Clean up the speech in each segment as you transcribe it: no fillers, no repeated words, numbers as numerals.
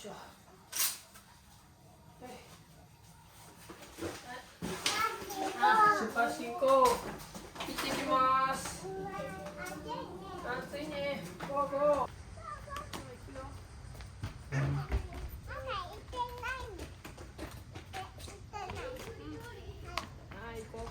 しょ。出発進行。行ってきます。暑いね。ゴーゴー。行くよ。はい、行こう。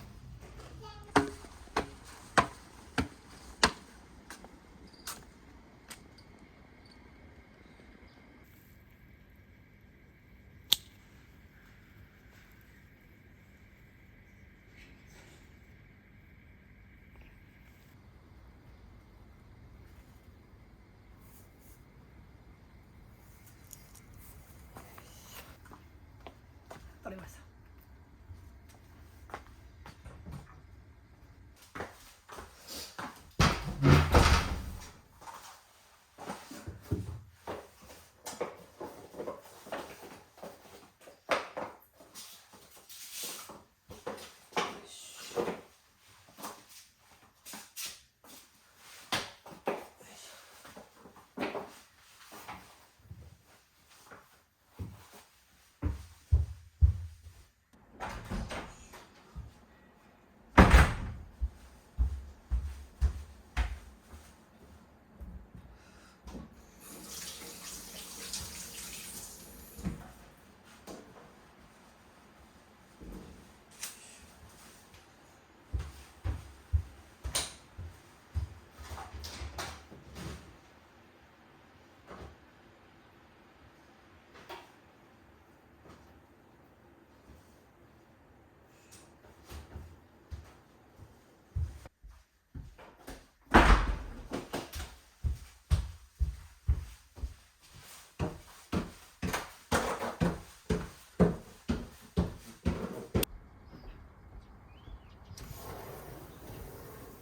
取れました。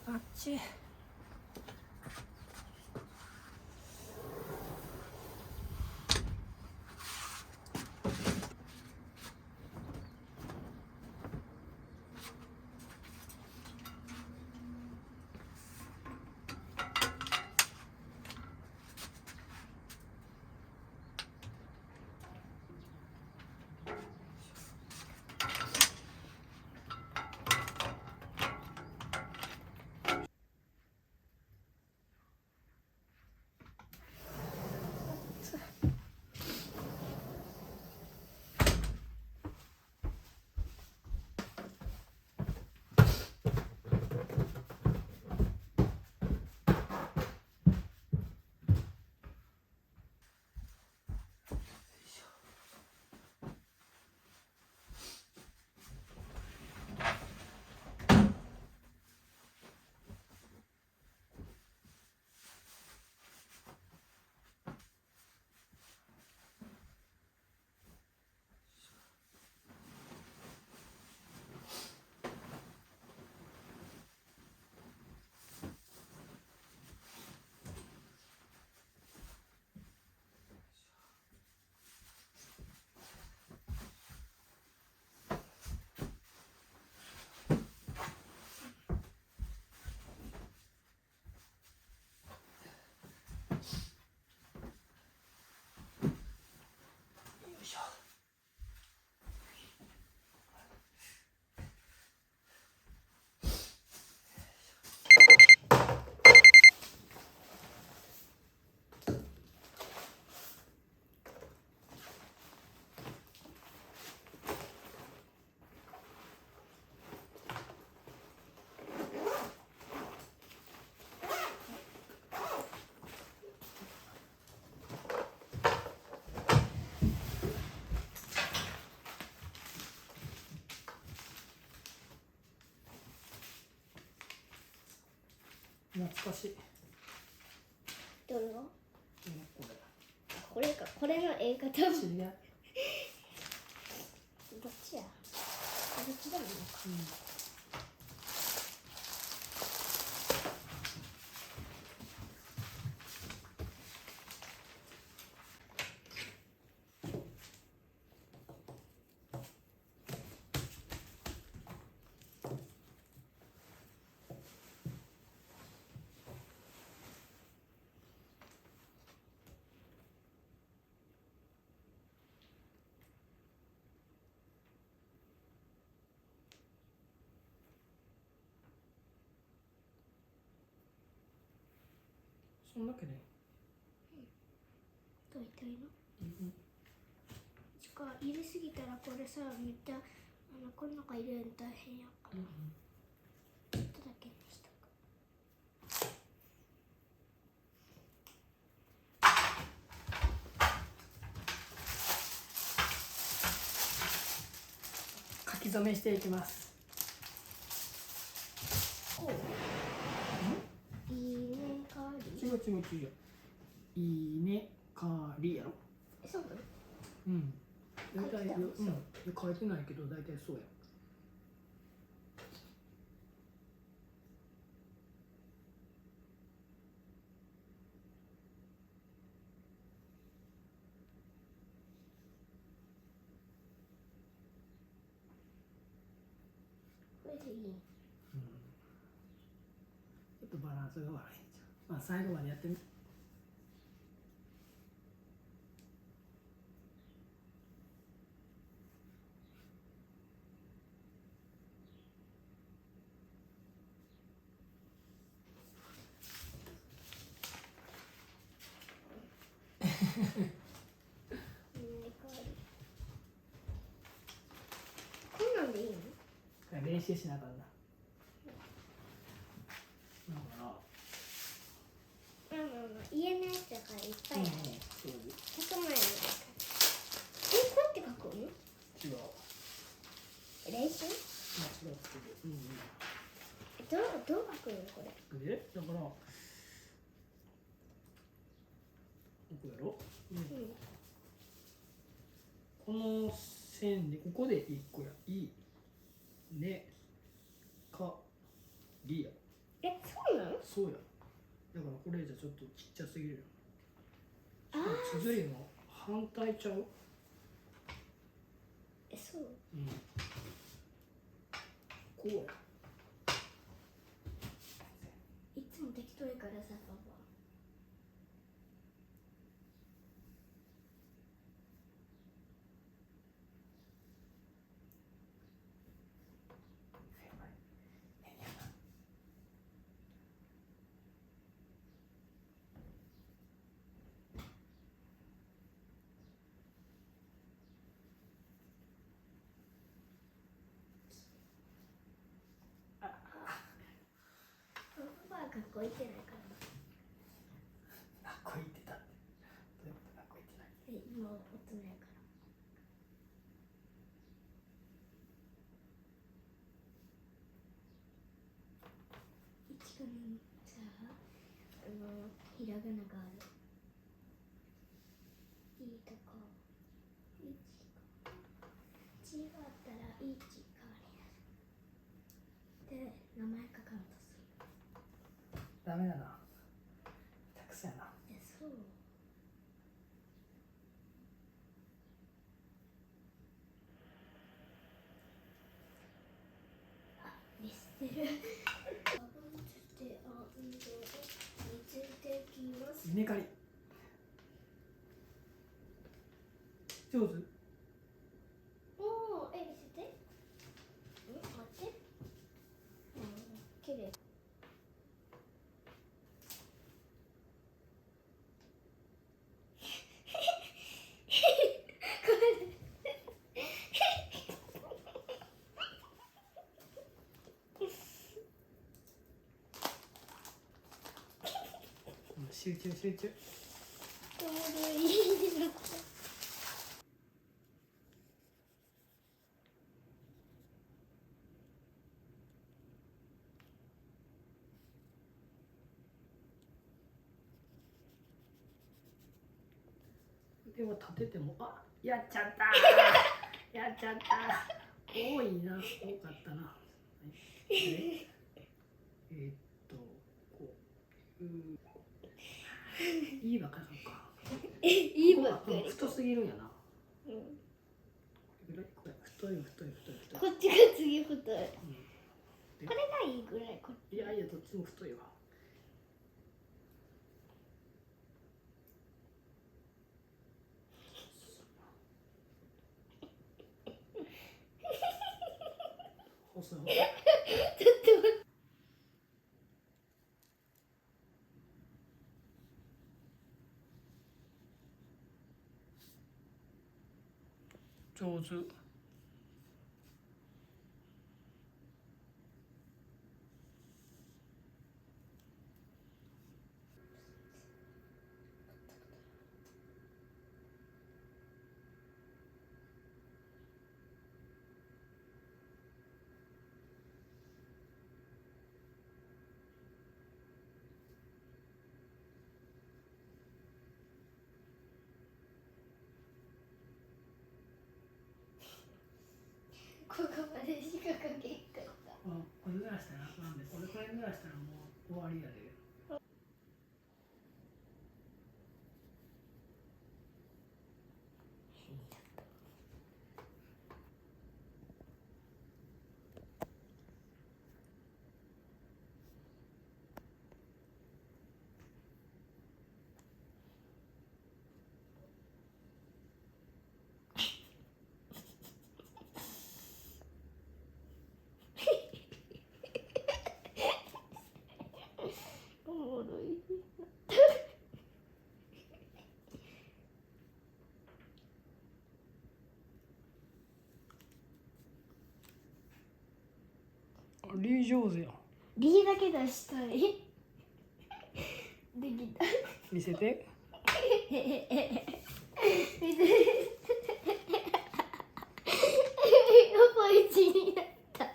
あっち。懐かしい。どれが？ここれか。これの絵方。れ。知り合い。どっちや？どっちだもんね。そんだけね。どういったらいいの？うん入れすぎたらこれさ、めっちゃこの中入れるの大変やから、うんちょっとだけにしとく。書き初めしていきます。こう。いいねかり。違う。いいねかりやろ。そうなの？うん。大体書いてたの？書いてないけど大体そうや。これでいい。ちょっとバランスが悪いんじゃん。まあ最後までやってみ。こんなんでいいの？練習しなあかんな。だから家のやつだからいっぱいある。そう100枚の中。こうやって書くの？違う。練習？間違ってる。どう書くのこれ？で、だからここやろ。この線でここで1個や。いねかりや。そうなの？そうや。だからこれじゃちょっとちっちゃすぎるよ。ああ。綴りの反対ちゃう？そう。こうや。いつも適当やからさ、パパ。パパは学校行ってないから。学校行ってたって。どういうこと？学校行ってない。今大人やから。一番さ、ひらがながある。いいとこ。違ったらいちからになる。で、名前書かんとする。ダメだな。たくさんやな。そう。ミスってる。稲刈り。上手？おお、見せて。待って。綺麗。集中。ちょうどいいの。でも立てても、あ、やっちゃったやっちゃった。多いな、多かったな。でこういいばっかりか。いいばっかり。太すぎるんやな。うん。太い。こっちが次太い。これがいいぐらい。いや、どっちも太いわ。細い。ちょっと待って。上手。ここまでしか書けんかった。これ濡らしたらあかんで、これ濡らしたらもう終わりやで。おもろい。リー上手やん。リだけ出したい。できた。見せて。見て。やばい字になった。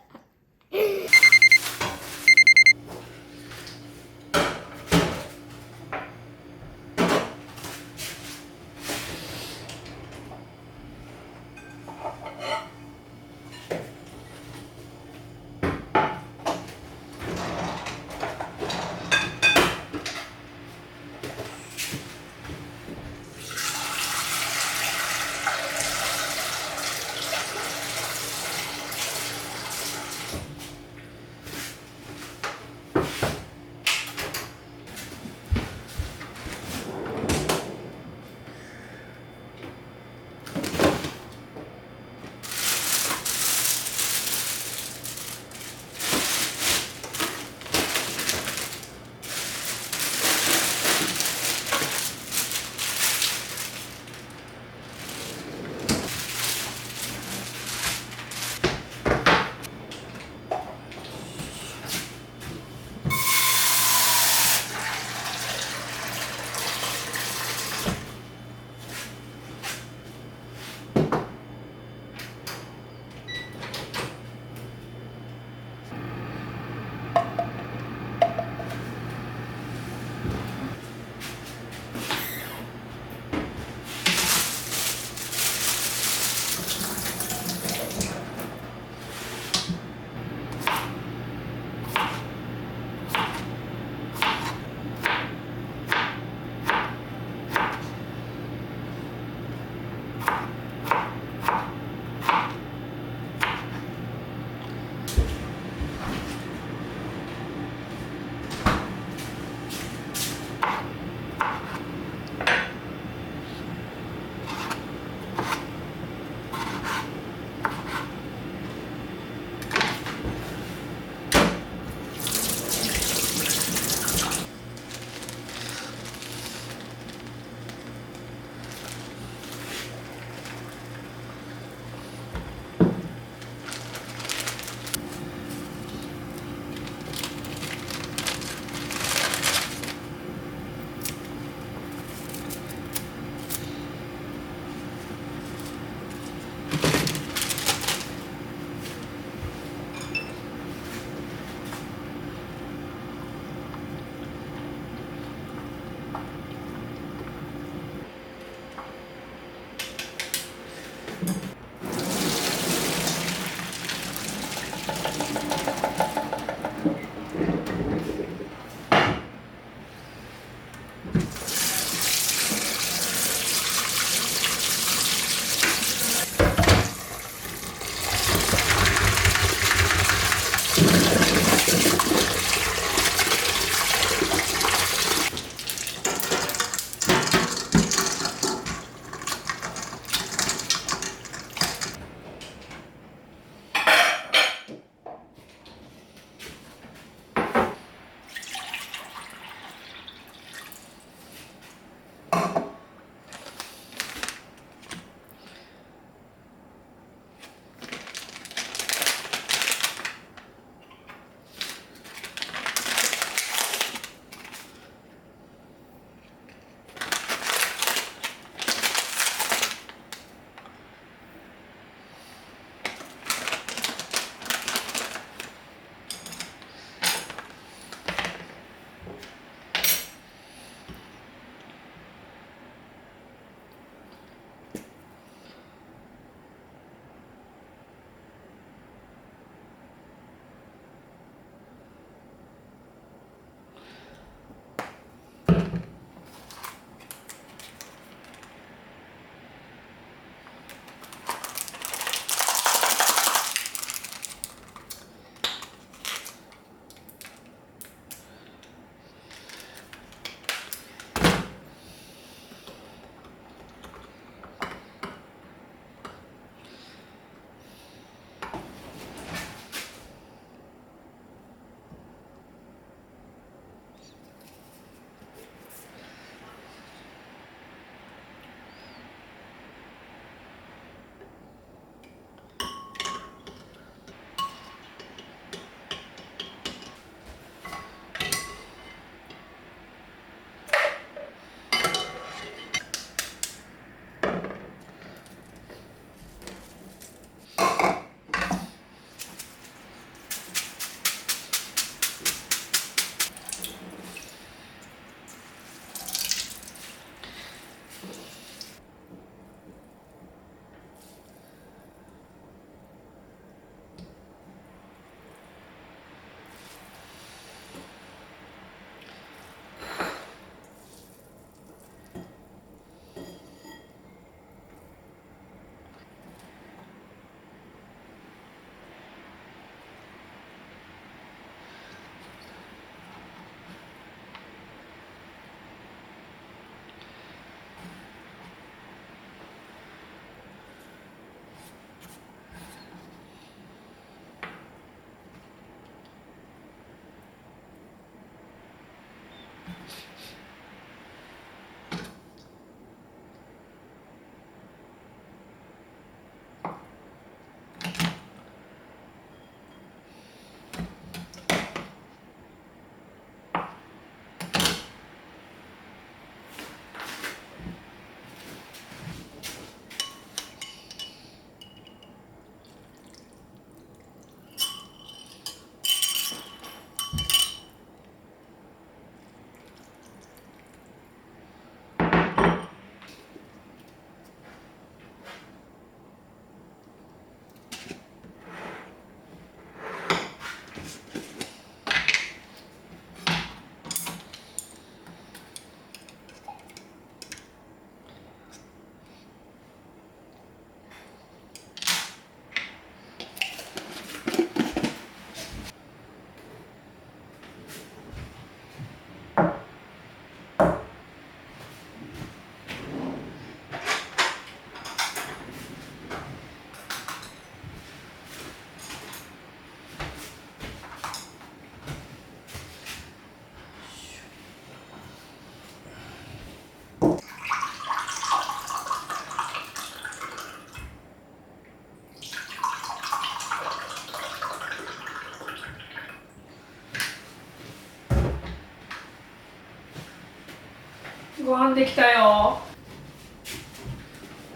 ご飯できたよ。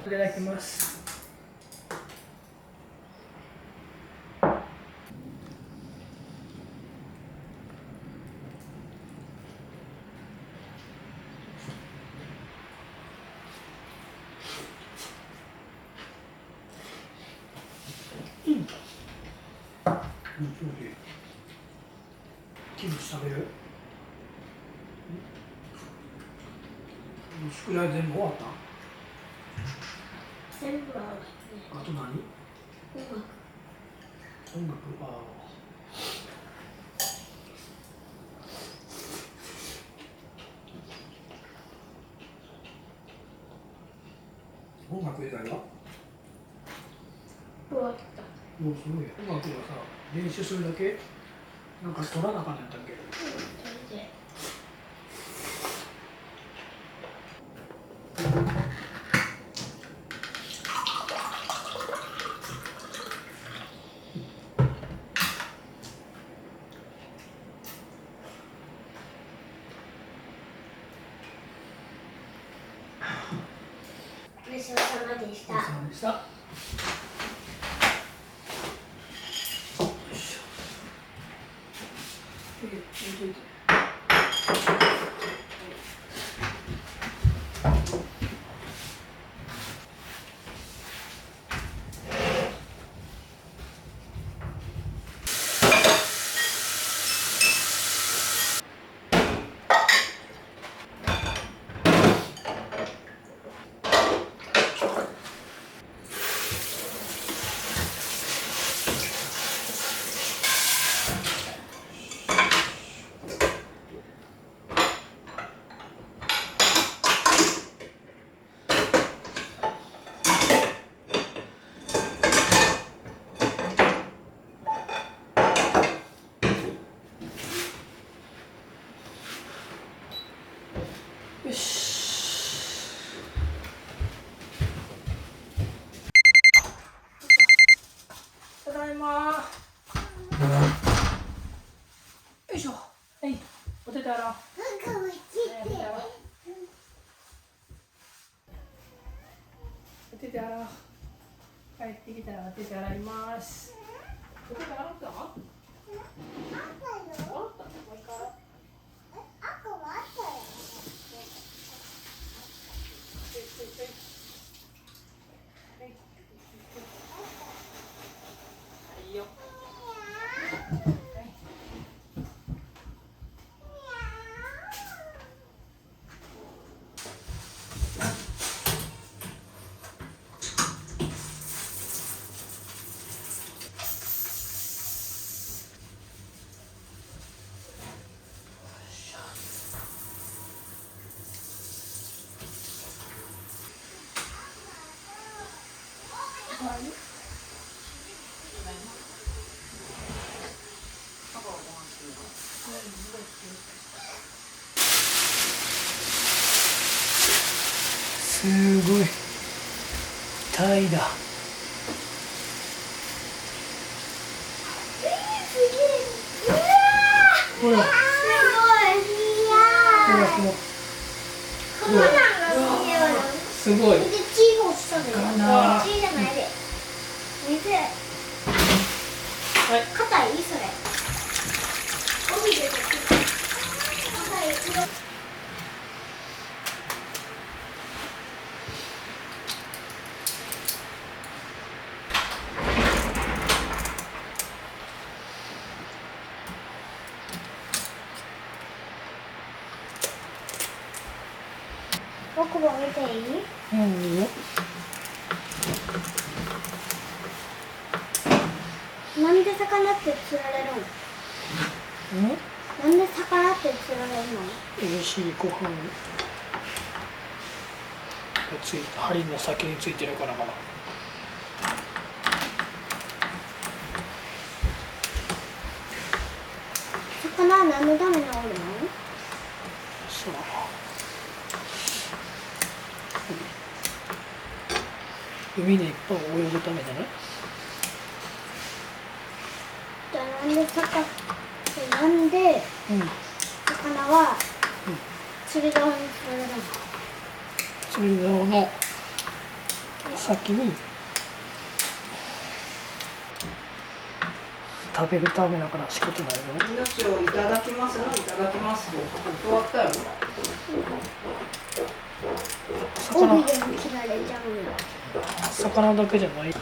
いただきます。キムチ食べる？宿題全部終わった？全部ある。あと何？音楽。音楽。ああ。音楽以外は？終わった。もうすごい。音楽はさ、練習するだけ？なんか取らなあかんやったっけ？それで。ごちそうさまでした。ごちそうさまでした。よいしょ。よし。ただいま。よいしょ。はい。お手手洗おう。お手手洗おう。帰ってきたらお手手洗います。お手手洗った？洗った。もう一回。はいよ。すごい。タイだ。ほら。すごい。はい。硬いそれ。僕も見ていい？うん、いいよ。なんで魚って釣られるの？なんで魚って釣られるの？美味しいご飯がついて、針の先についてるからかな。魚は何のためにおるの？そう。海でいっぱい泳ぐためじゃない？じゃあなんで魚は釣り竿に釣られるの？水道の先に食べるためだから仕方ないよ。命をいただきますのいただきますと教わったよ。帯でも切られちゃうよ。魚だけじゃない。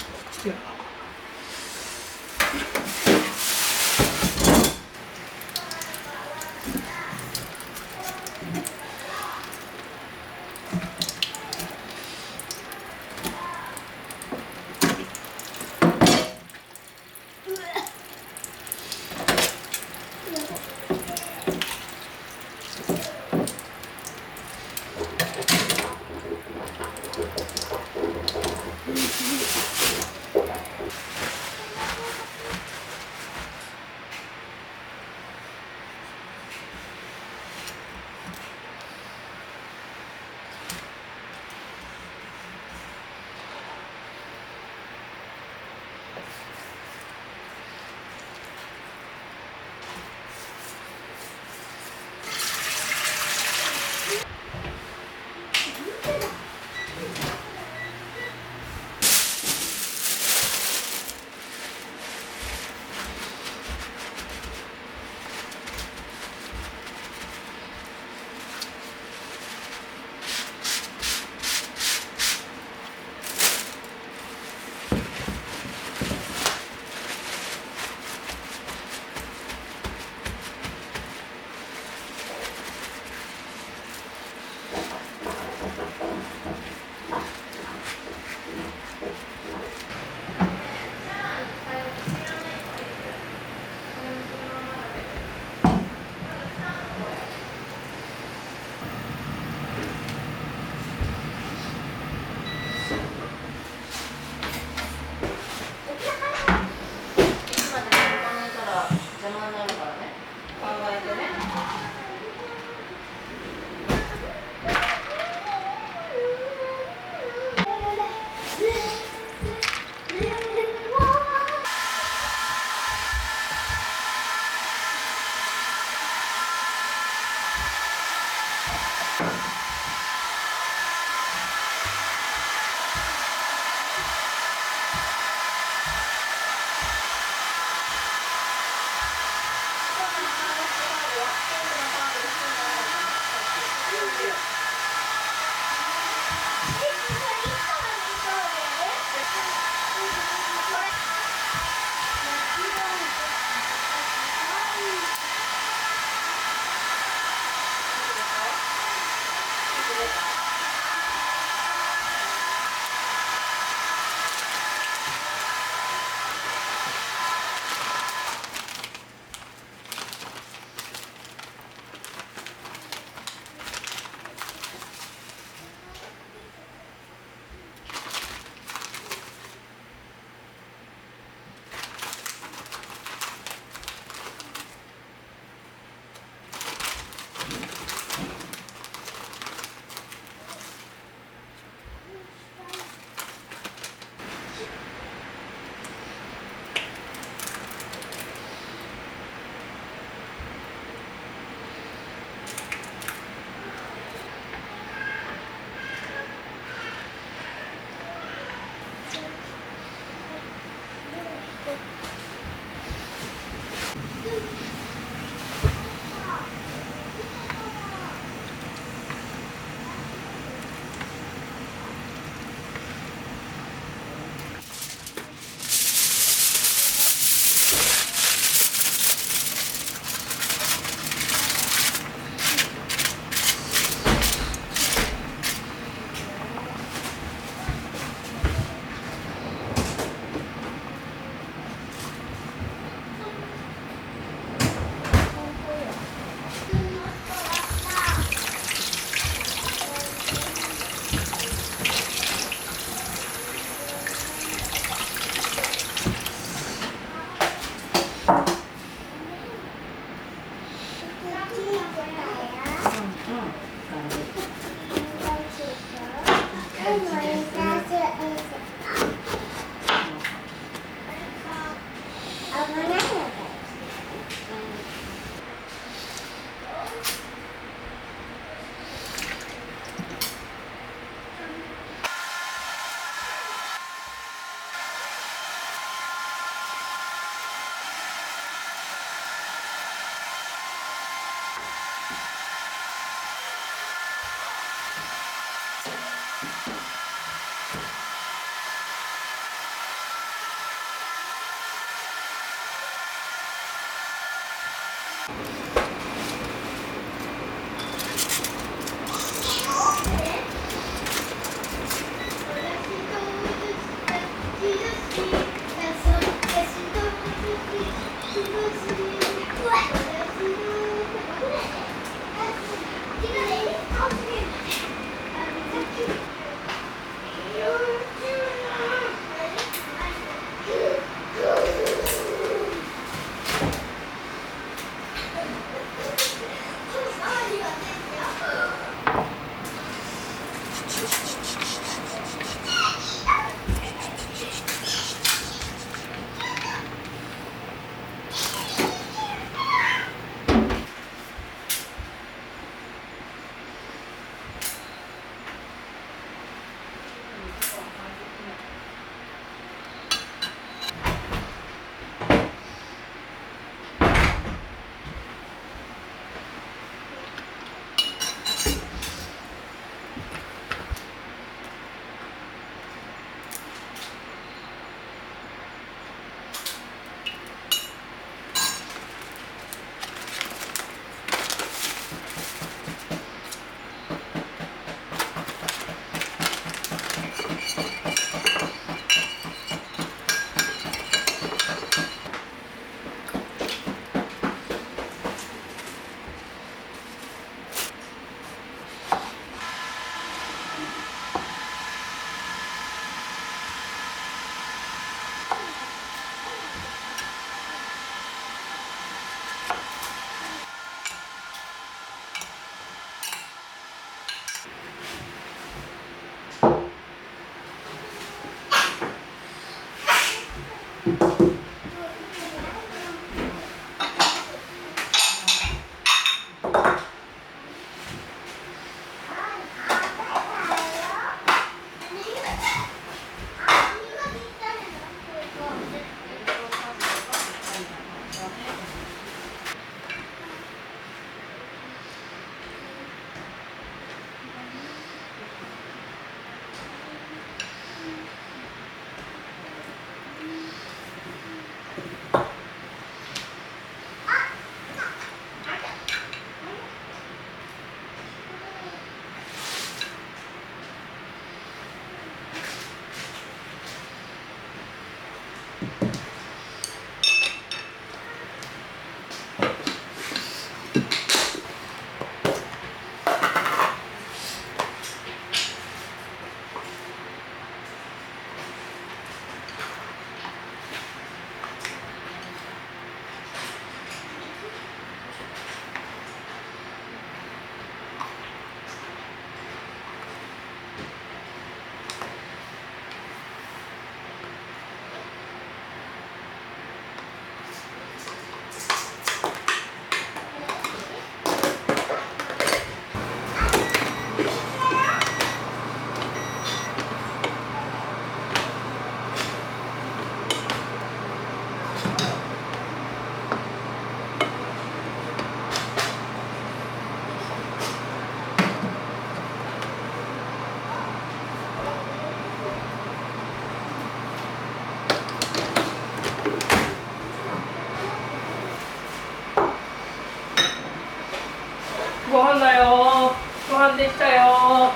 ご飯だよ。ご飯できたよ。わ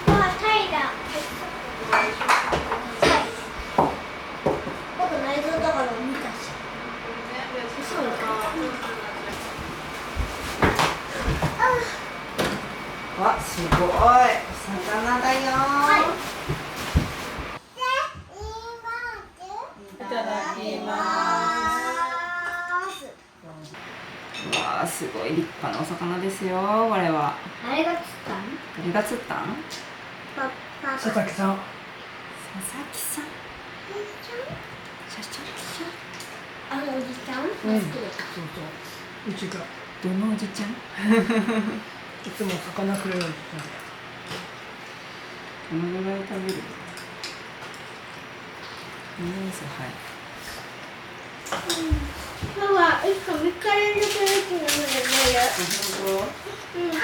あ、タイだ。僕内臓だから見たし。そうか。わ、すごい。お魚だよ。いただきます。わあ、すごい立派なお魚ですよ。これは。あれが釣ったん？誰が釣ったん？佐々木さん。佐々木さん。佐々木さん。あのおじちゃん？そうそう。うちがどのおじちゃん？いつも魚くれるんですよ。どのぐらい食べる？はい。今日は1個3日連続で昨日まで寝る。うん。パ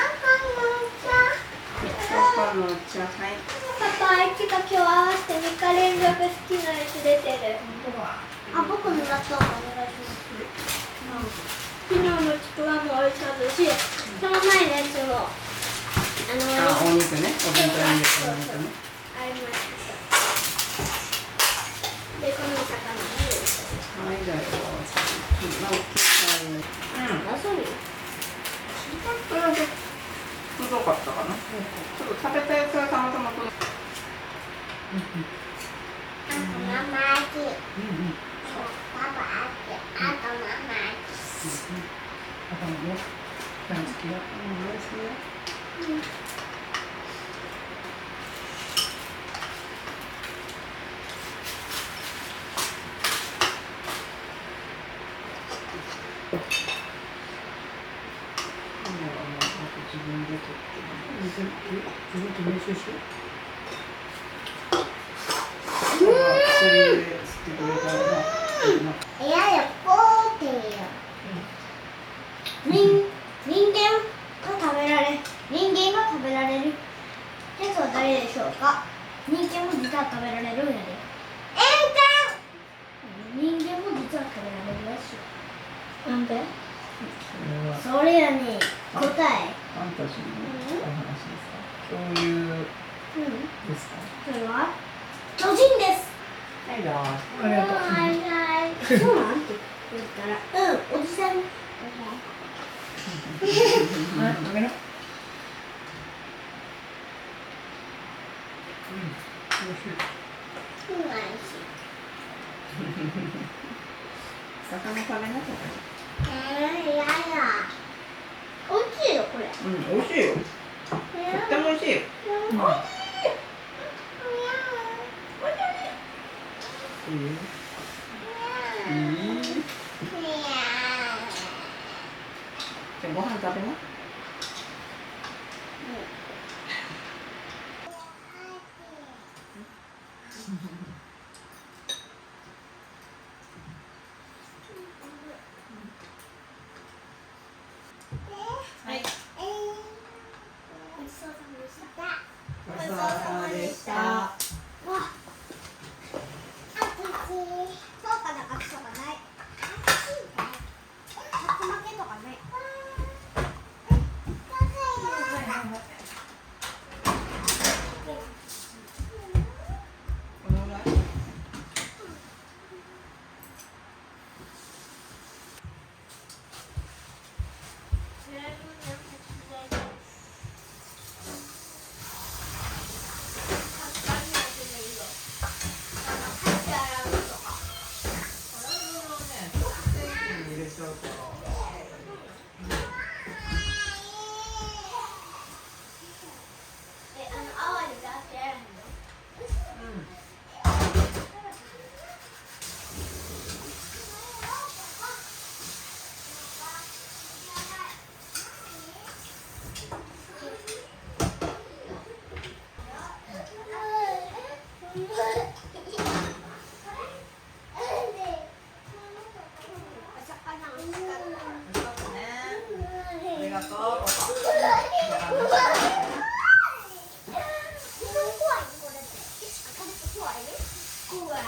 パのお茶、はい。パパ、あいつが今日合わせて3日連続好きなやつ出てる。あ、僕の納豆お願いします。昨日のちくわも美味しかったし、その前のやつもお肉ね、お弁当に入れたお肉ね。ありました。あとママ味。パパ味。あとママ味。パパもね、大好きよ。大好きよ。自分で取って自分と練習しよう。薬で吸ってくれたらな。いやいや、こうってよ。人間が食べられるやつは誰でしょうか。人間も実は食べられるんやで。人間も実は食べられるやつ。なんで？それやね、答え。ファンタジーのお話ですか？恐竜ですか？それは巨人です。はいどう。ありがとう。はいはい。そうなんて言ったら、おじさん。はい、食べな。美味しい。魚食べなきゃ。いやいや。美味しいよこれ。美味しいよ。とっても美味しいよ。じゃあご飯食べな。はい。ごちそうさまでした。ごちそうさまでした。わ。あきち。そうかな、あきとかない。勝ち負けとかない。怖い。